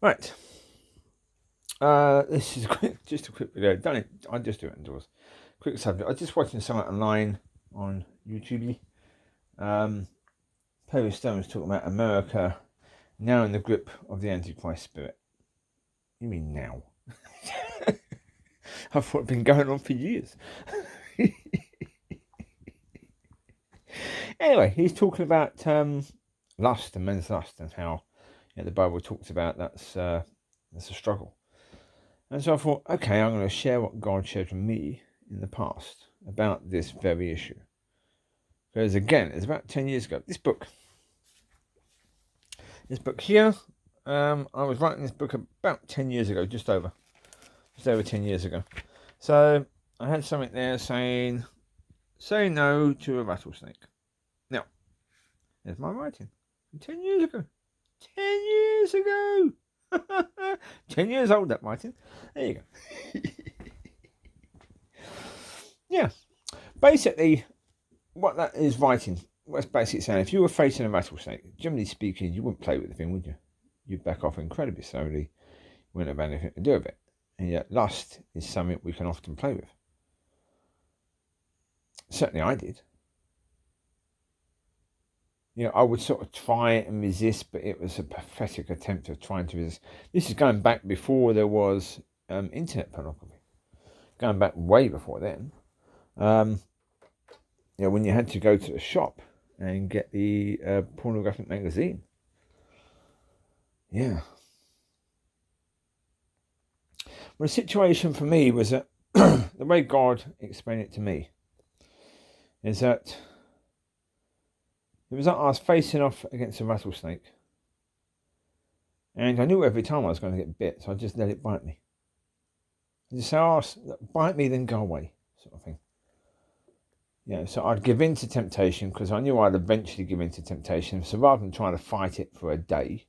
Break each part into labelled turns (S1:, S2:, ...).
S1: Right. This is just a quick video. Done it. I just do it indoors. Quick subject. I was just watching something online on YouTube. Perry Stone was talking about America now in the grip of the Antichrist spirit. You mean now? I thought it'd been going on for years. Anyway, he's talking about lust and men's lust and how the Bible talks about that's a struggle. And so I thought, okay, I'm going to share what God shared with me in the past about this very issue. Because again, it's about 10 years ago. This book here, I was writing this book about 10 years ago, just over 10 years ago. So I had something there saying, say no to a rattlesnake. Now, there's my writing. 10 years ago. 10 years ago. 10 years old, that writing. There you go. Yeah. Basically, what that is writing, what's basically saying, if you were facing a rattlesnake, generally speaking, you wouldn't play with the thing, would you? You'd back off incredibly slowly. You wouldn't have anything to do with it. And yet, lust is something we can often play with. Certainly I did. I would sort of try and resist, but it was a pathetic attempt of trying to resist. This is going back before there was internet pornography. Going back way before then. When you had to go to the shop and get the pornographic magazine. Yeah. Well, the situation for me was that the way God explained it to me is that it was like I was facing off against a rattlesnake. And I knew every time I was going to get bit, so I just let it bite me. I just say, oh, bite me, then go away, sort of thing. So I'd give in to temptation because I knew I'd eventually give in to temptation. So rather than trying to fight it for a day,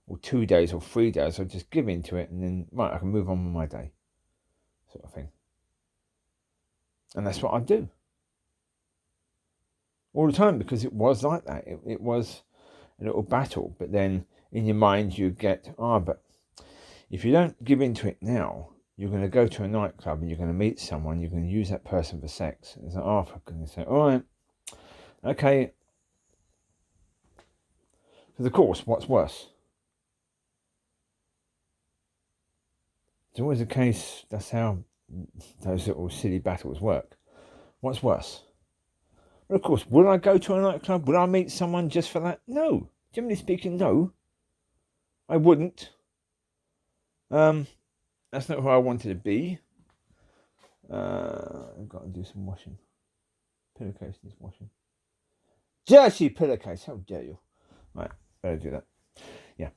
S1: or 2 days, or 3 days, I'd just give in to it and then, right, I can move on with my day, sort of thing. And that's what I'd do. All the time, because it was like that. It was a little battle, but then in your mind you get, but if you don't give in to it now, you're going to go to a nightclub and you're going to meet someone, you're going to use that person for sex. It's like, for goodness sake, all right, okay. Because of course, what's worse? It's always the case, that's how those little silly battles work. What's worse? Well, of course, would I go to a nightclub? Would I meet someone just for that? No. Generally speaking, no. I wouldn't. That's not who I wanted to be. I've got to do some washing. Pillowcase needs washing. Jersey pillowcase, how dare you? Right, better do that. Yeah.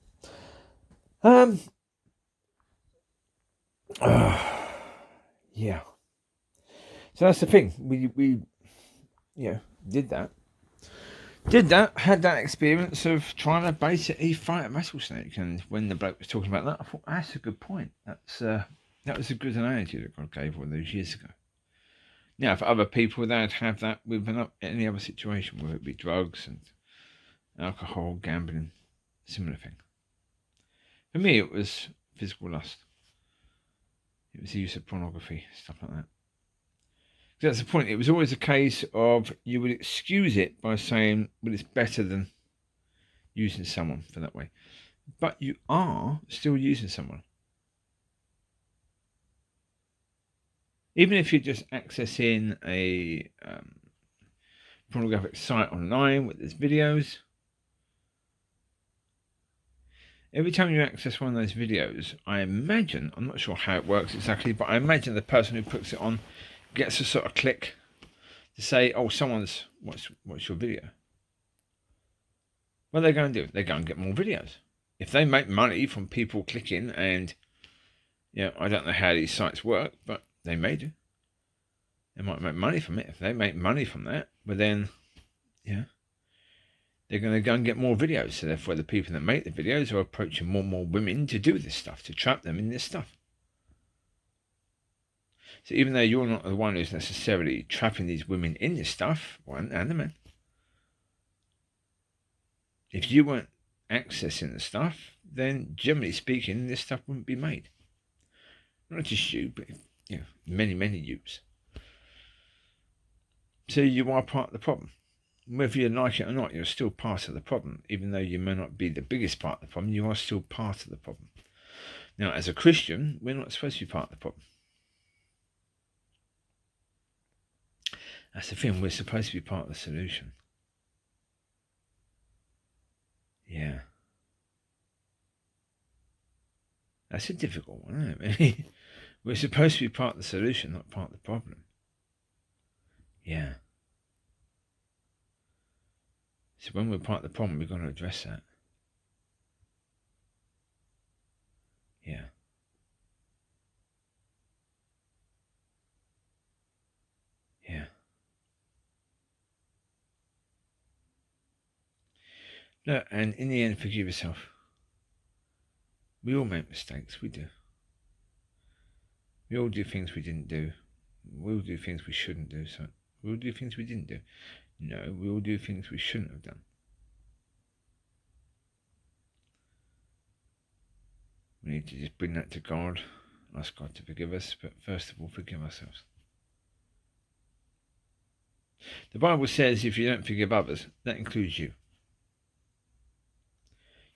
S1: Yeah. So that's the thing. We did that. Had that experience of trying to basically fight a rattlesnake. And when the bloke was talking about that, I thought, that's a good point. That was a good analogy that God gave all those years ago. Now, for other people, they'd have that with any other situation, whether it be drugs and alcohol, gambling, similar thing. For me, it was physical lust. It was the use of pornography, stuff like that. That's the point. It was always a case of you would excuse it by saying, well, it's better than using someone for that way. But you are still using someone. Even if you're just accessing a pornographic site online with these videos, every time you access one of those videos, I imagine, I'm not sure how it works exactly, but I imagine the person who puts it on gets a sort of click to say, oh, someone's watched your video. What are they going to do? They go and get more videos. If they make money from people clicking, and I don't know how these sites work, but they may do. They might make money from it. If they make money from that, but then, they're going to go and get more videos. So therefore, the people that make the videos are approaching more and more women to do this stuff, to trap them in this stuff. So even though you're not the one who's necessarily trapping these women in this stuff, and the men, if you weren't accessing the stuff, then generally speaking, this stuff wouldn't be made. Not just you, but many, many yous. So you are part of the problem. Whether you like it or not, you're still part of the problem. Even though you may not be the biggest part of the problem, you are still part of the problem. Now, as a Christian, we're not supposed to be part of the problem. That's the thing, we're supposed to be part of the solution. Yeah. That's a difficult one, isn't it? We're supposed to be part of the solution, not part of the problem. Yeah. So when we're part of the problem, we've got to address that. Yeah. Yeah. Look, and in the end, forgive yourself. We all make mistakes, we do. We all do things we didn't do. We all do things we shouldn't do. So we all do things we didn't do. No, we all do things we shouldn't have done. We need to just bring that to God, ask God to forgive us, but first of all, forgive ourselves. The Bible says if you don't forgive others, that includes you.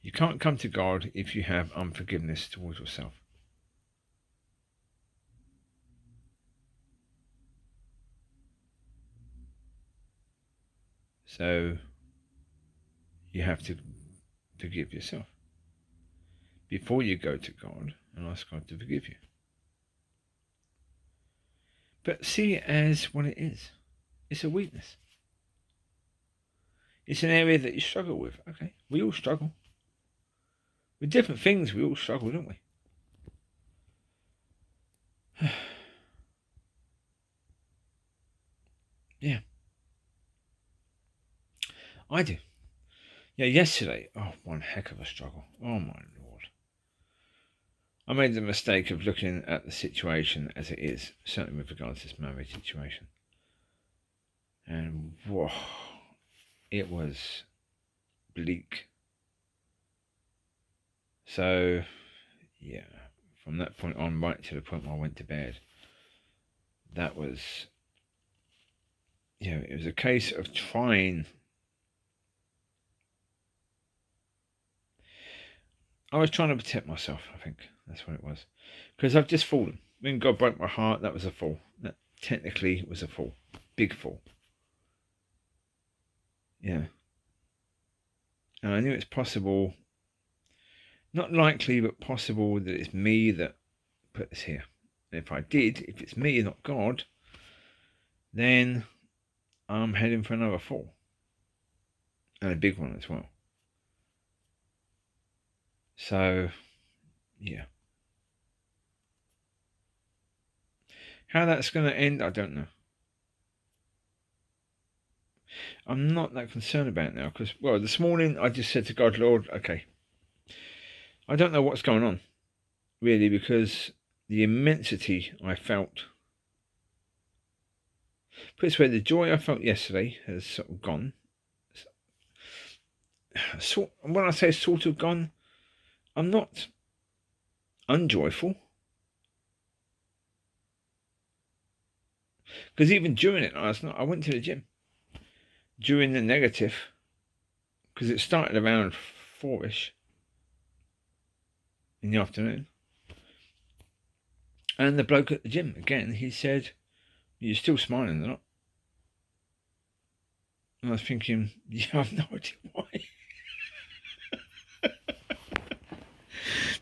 S1: You can't come to God if you have unforgiveness towards yourself. So you have to forgive yourself before you go to God and ask God to forgive you. But see it as what it is. It's a weakness. It's an area that you struggle with. Okay, we all struggle. With different things, we all struggle, don't we? Yeah. I do. Yeah, yesterday, one heck of a struggle. Oh my Lord. I made the mistake of looking at the situation as it is, certainly with regards to this marriage situation. And whoa, it was bleak. So, yeah, from that point on, right to the point where I went to bed, that was, it was a case of trying. I was trying to protect myself, I think. That's what it was. Because I've just fallen. When God broke my heart, that was a fall. That technically was a fall. Big fall. Yeah. And I knew it's possible, not likely, but possible that it's me that put this here. And if it's me and not God, then I'm heading for another fall. And a big one as well. So, yeah. How that's going to end, I don't know. I'm not that concerned about it now because, this morning I just said to God, Lord, okay, I don't know what's going on, really, because the immensity I felt, put it this way, the joy I felt yesterday has sort of gone. When I say sort of gone, I'm not unjoyful. Because even during it last night, I went to the gym. During the negative, because it started around 4ish in the afternoon. And the bloke at the gym, again, he said, "You're still smiling, not?" And I was thinking, yeah, I've no idea why.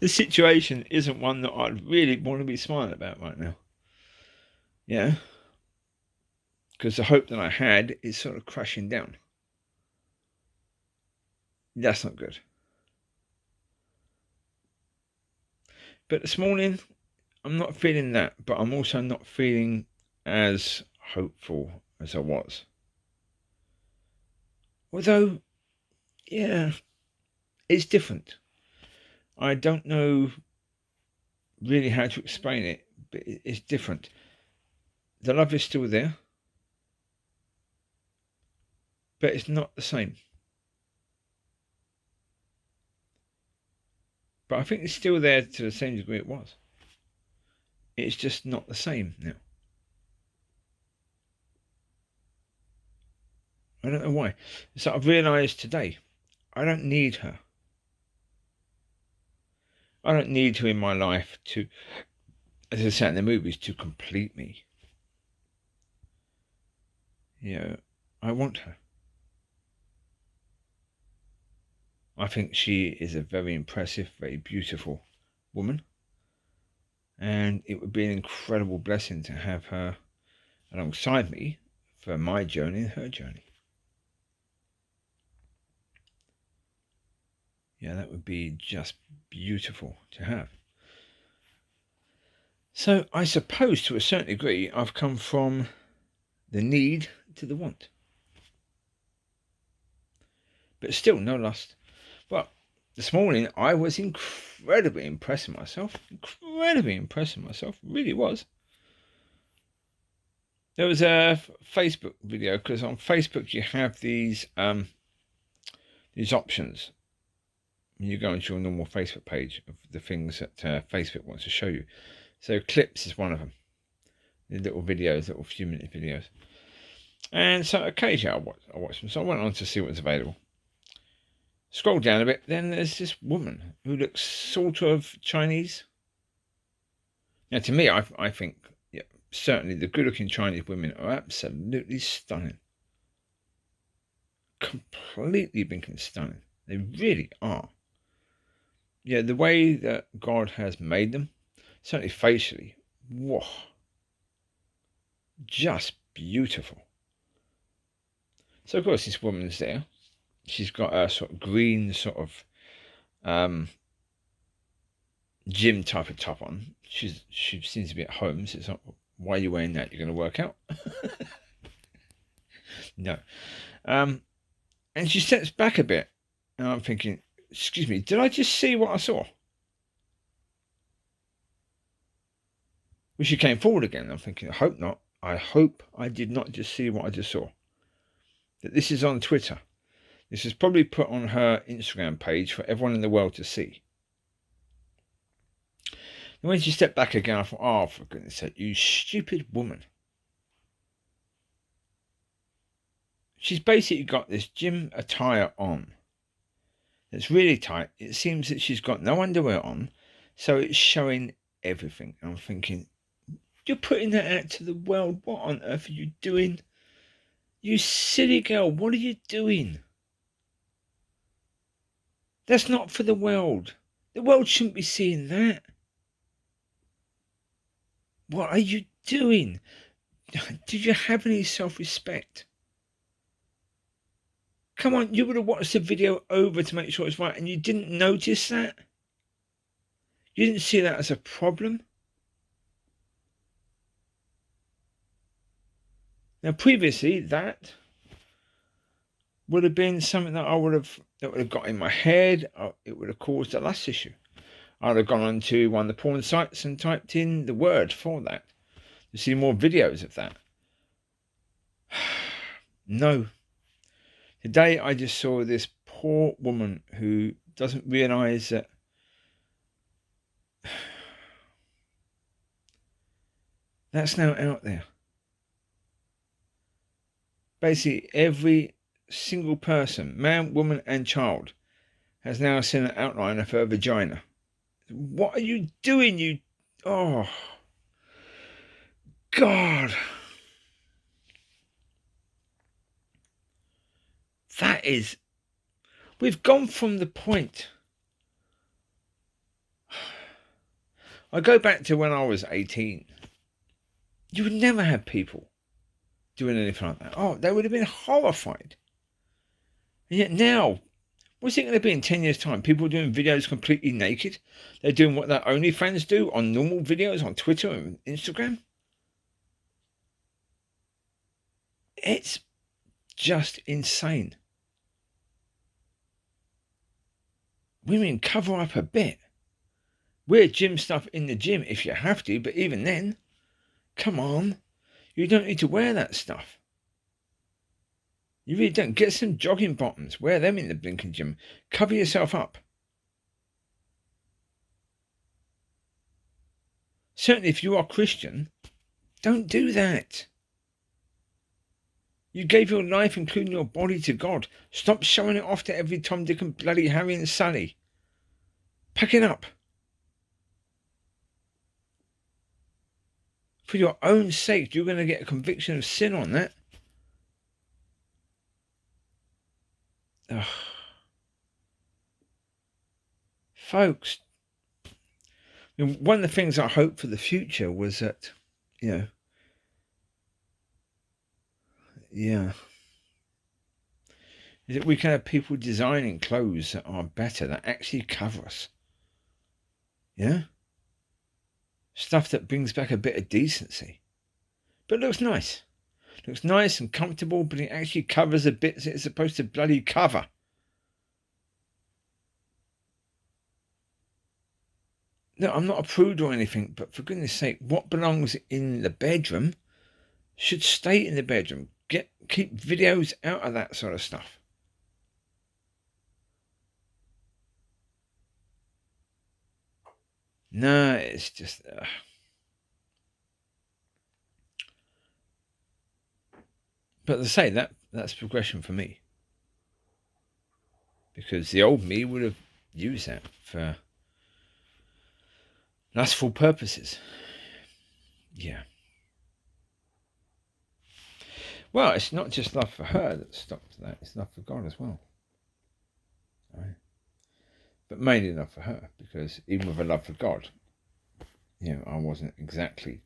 S1: The situation isn't one that I'd really want to be smiling about right now. Yeah. Because the hope that I had is sort of crashing down. That's not good. But this morning, I'm not feeling that, but I'm also not feeling as hopeful as I was. Although, yeah, it's different. I don't know really how to explain it, but it's different. The love is still there, but it's not the same. But I think it's still there to the same degree it was. It's just not the same now. I don't know why. So I've realised today, I don't need her. I don't need her in my life to, as I said in the movies, to complete me. I want her. I think she is a very impressive, very beautiful woman. And it would be an incredible blessing to have her alongside me for my journey and her journey. Yeah, that would be just beautiful to have. So I suppose to a certain degree I've come from the need to the want. But still no lust. Well, this morning I was incredibly impressed with myself. Really was. There was a Facebook video, because on Facebook you have these options. You go into your normal Facebook page of the things that Facebook wants to show you. So clips is one of them. The little videos, little few minute videos. And so occasionally I watch them. So I went on to see what was available. Scroll down a bit, then there's this woman who looks sort of Chinese. Now to me, I think, yeah, certainly the good looking Chinese women are absolutely stunning. Completely blinking stunning. They really are. Yeah, the way that God has made them, certainly facially, whoa, just beautiful. So of course this woman's there. She's got a sort of green sort of gym type of top on. She seems to be at home, so it's like, why are you wearing that? You're going to work out? No. And she steps back a bit, and I'm thinking, excuse me, did I just see what I saw? Well, she came forward again. I'm thinking, I hope not. I hope I did not just see what I just saw. That this is on Twitter. This is probably put on her Instagram page for everyone in the world to see. And when she stepped back again, I thought, oh, for goodness sake, you stupid woman. She's basically got this gym attire on. It's really tight. It seems that she's got no underwear on, so it's showing everything. And I'm thinking, you're putting that out to the world. What on earth are you doing? You silly girl, what are you doing? That's not for the world. The world shouldn't be seeing that. What are you doing? Did you have any self-respect? Come on, you would have watched the video over to make sure it's right, and you didn't notice that? You didn't see that as a problem? Now, previously, that would have been something that would have got in my head. It would have caused a lust issue. I'd have gone on to one of the porn sites and typed in the word for that to see more videos of that. No. Today I just saw this poor woman who doesn't realise that that's now out there. Basically, every single person, man, woman, and child, has now seen an outline of her vagina. What are you doing, oh, God. That is, we've gone from the point. I go back to when I was 18. You would never have people doing anything like that. Oh, they would have been horrified. And yet now, what's it going to be in 10 years' time? People doing videos completely naked? They're doing what their OnlyFans do on normal videos on Twitter and Instagram? It's just insane. Women cover up a bit. Wear gym stuff in the gym if you have to, but even then, come on. You don't need to wear that stuff. You really don't. Get some jogging bottoms. Wear them in the blinking gym. Cover yourself up. Certainly if you are Christian, don't do that. You gave your life, including your body, to God. Stop showing it off to every Tom, Dick and bloody Harry and Sally. Pack it up. For your own sake, you're going to get a conviction of sin on that. Ugh. Folks, one of the things I hoped for the future was that, is that we can have people designing clothes that are better, that actually cover us. Yeah? Stuff that brings back a bit of decency. But looks nice. Looks nice and comfortable, but it actually covers the bits it's supposed to bloody cover. No, I'm not a prude or anything, but for goodness sake, what belongs in the bedroom should stay in the bedroom. Keep videos out of that sort of stuff. No, it's just... But as I say, that's progression for me. Because the old me would have used that for lustful purposes. Yeah. Well, it's not just love for her that stopped that. It's love for God as well. Right? But mainly love for her. Because even with a love for God, I wasn't exactly,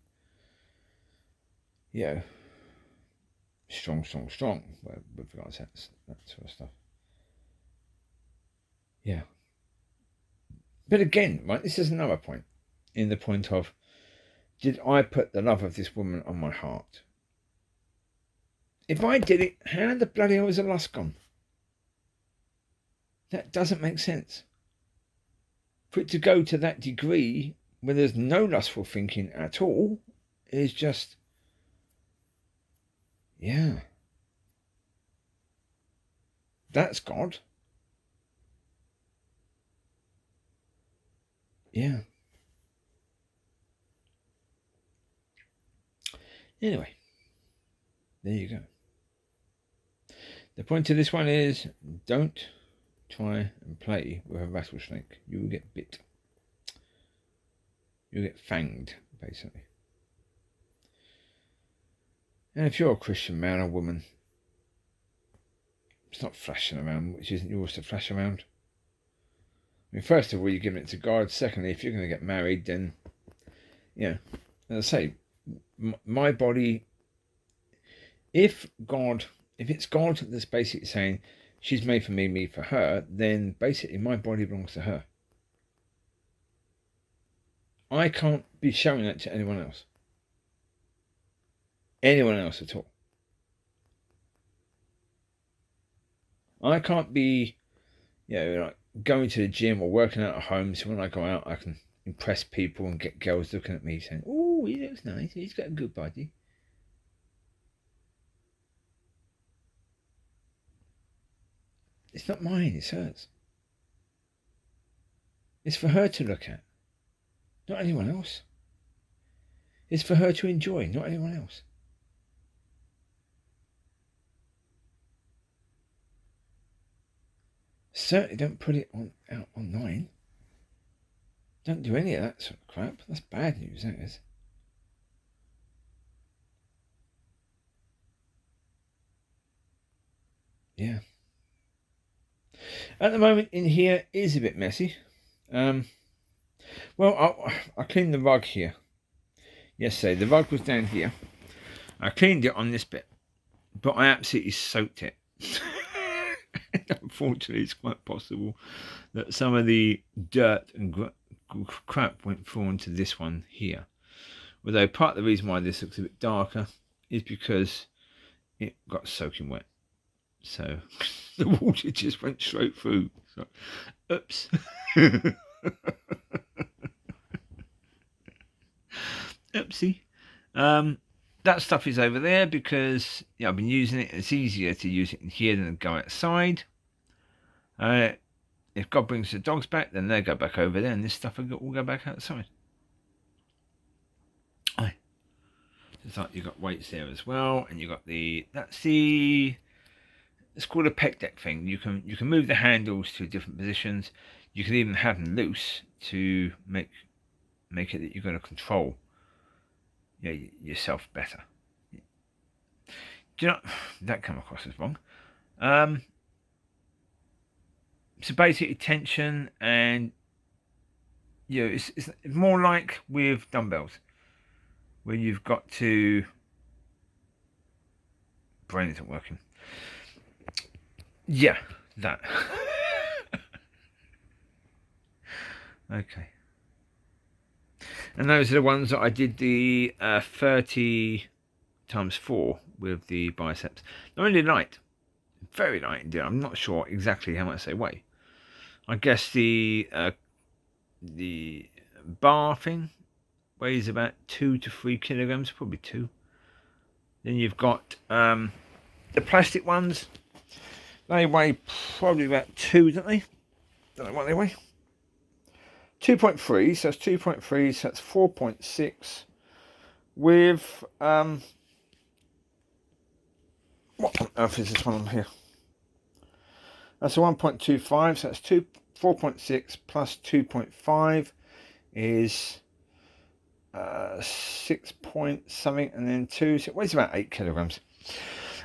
S1: strong with regards to that sort of stuff. Yeah. But again, right, this is another point. In the point of, did I put the love of this woman on my heart? If I did it, how the bloody hell is the lust gone? That doesn't make sense. For it to go to that degree where there's no lustful thinking at all is just, that's God. Yeah. Anyway, there you go. The point of this one is, don't try and play with a rattlesnake. You will get bit. You'll get fanged, basically. And if you're a Christian man or woman, stop flashing around, which isn't yours to flash around. I mean, first of all, you're giving it to God. Secondly, if you're going to get married, then, as I say, my body, if it's God that's basically saying, she's made for me, me for her, then basically my body belongs to her. I can't be showing that to anyone else. Anyone else at all. I can't be, like going to the gym or working out at home, so when I go out I can impress people and get girls looking at me saying, oh, he looks nice, he's got a good body. It's not mine, it's hers. It's for her to look at, not anyone else. It's for her to enjoy, not anyone else. Certainly don't put it out online. Don't do any of that sort of crap. That's bad news, that is. Yeah. At the moment in here is a bit messy. Well, I cleaned the rug here yesterday. The rug was down here. I cleaned it on this bit, but I absolutely soaked it. Unfortunately, it's quite possible that some of the dirt and crap went through into this one here. Although part of the reason why this looks a bit darker is because it got soaking wet. So the water just went straight through. So, oops. Oopsie. That stuff is over there because I've been using it. It's easier to use it in here than to go outside. If God brings the dogs back, then they go back over there, and this stuff will go back outside. It's like you've got weights there as well, and you've got it's called a pec deck thing. You can move the handles to different positions. You can even have them loose to make it that you're going to control yourself better. Do you know that come across as wrong? So basically tension, and it's more like with dumbbells, where you've got to, brain isn't working. Yeah, that. Okay. And those are the ones that I did the 30 times 4 with the biceps. They're really light, very light indeed. I'm not sure exactly how much they weigh. I guess the bar thing weighs about 2 to 3 kilograms, probably 2. Then you've got the plastic ones. They weigh probably about 2, don't they? Don't know what they weigh. 2.3, so that's 2.3, so that's 4.6 with what on earth is this one on here? That's a 1.25, so that's 4.6 plus 2.5 is 6 point something, and then 2, so it weighs about 8 kilograms.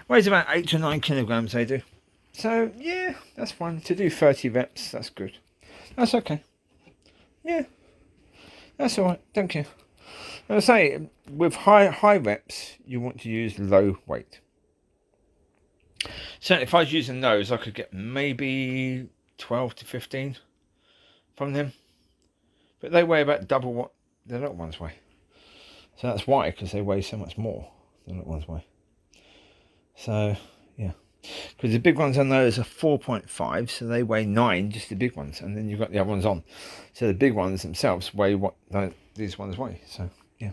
S1: Weighs about 8 to 9 kilograms they do. So yeah, that's fine. To do 30 reps, that's good. That's okay. Yeah, that's alright, don't care. I say, with high reps, you want to use low weight. So if I was using those, I could get maybe 12 to 15 from them. But they weigh about double what the little ones weigh. So that's why, because they weigh so much more than the little ones weigh. So, yeah. Because the big ones on those are 4.5, so they weigh 9, just the big ones, and then you've got the other ones on. So the big ones themselves weigh what these ones weigh. So yeah,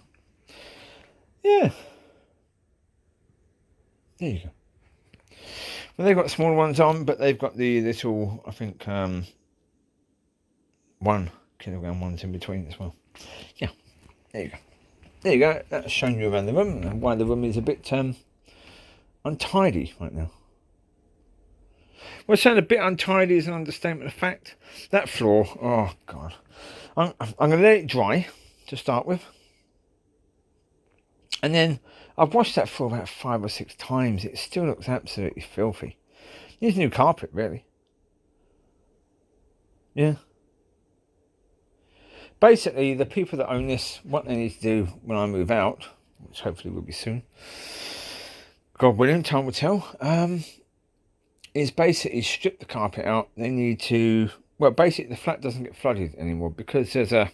S1: there you go. Well, they've got smaller ones on, but they've got the little, I think, 1 kilogram ones in between as well. Yeah, there you go. There you go. That's showing you around the room and why the room is a bit untidy right now. Well, saying a bit untidy is an understatement of fact. That floor, oh God. I'm going to let it dry to start with. And then I've washed that floor about 5 or 6 times. It still looks absolutely filthy. Needs new carpet, really. Yeah. Basically, the people that own this, what they need to do when I move out, which hopefully will be soon, God willing, time will tell, is basically strip the carpet out. They need to, well, basically the flat doesn't get flooded anymore because there's there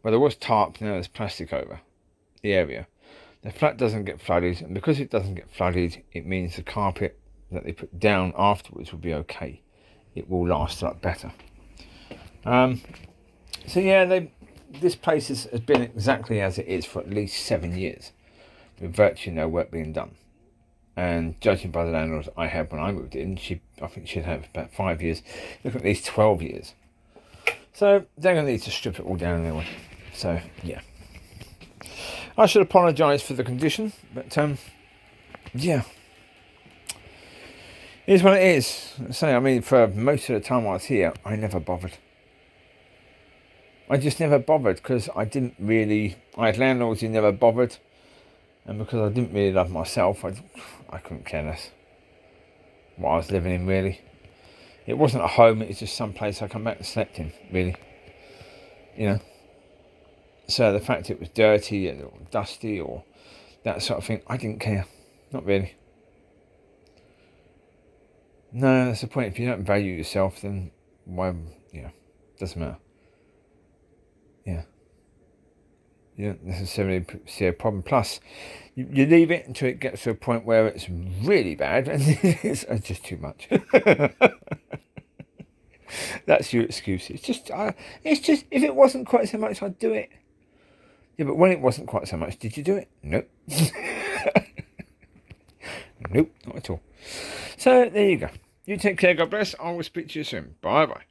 S1: was tarp, now there's plastic over the area. The flat doesn't get flooded, and because it doesn't get flooded, it means the carpet that they put down afterwards will be okay. It will last a lot better. So yeah, this place has been exactly as it is for at least 7 years, with virtually no work being done. And judging by the landlord I had when I moved in, I think she'd have about 5 years. Look at these 12 years. So they're going to need to strip it all down anyway. So yeah, I should apologise for the condition, but yeah, it is what it is. So I mean, for most of the time I was here, I never bothered. I just never bothered because I had landlords who never bothered, and because I didn't really love myself, I couldn't care less what I was living in, really. It wasn't a home, it was just some place I come back and slept in, really. You know. So the fact it was dirty or dusty or that sort of thing, I didn't care. Not really. No, that's the point. If you don't value yourself, then why, doesn't matter. Yeah. You don't necessarily see a problem. Plus, you leave it until it gets to a point where it's really bad and it's just too much. That's your excuse. It's just, if it wasn't quite so much, I'd do it. Yeah, but when it wasn't quite so much, did you do it? Nope. Nope, not at all. So, there you go. You take care, God bless. I will speak to you soon. Bye-bye.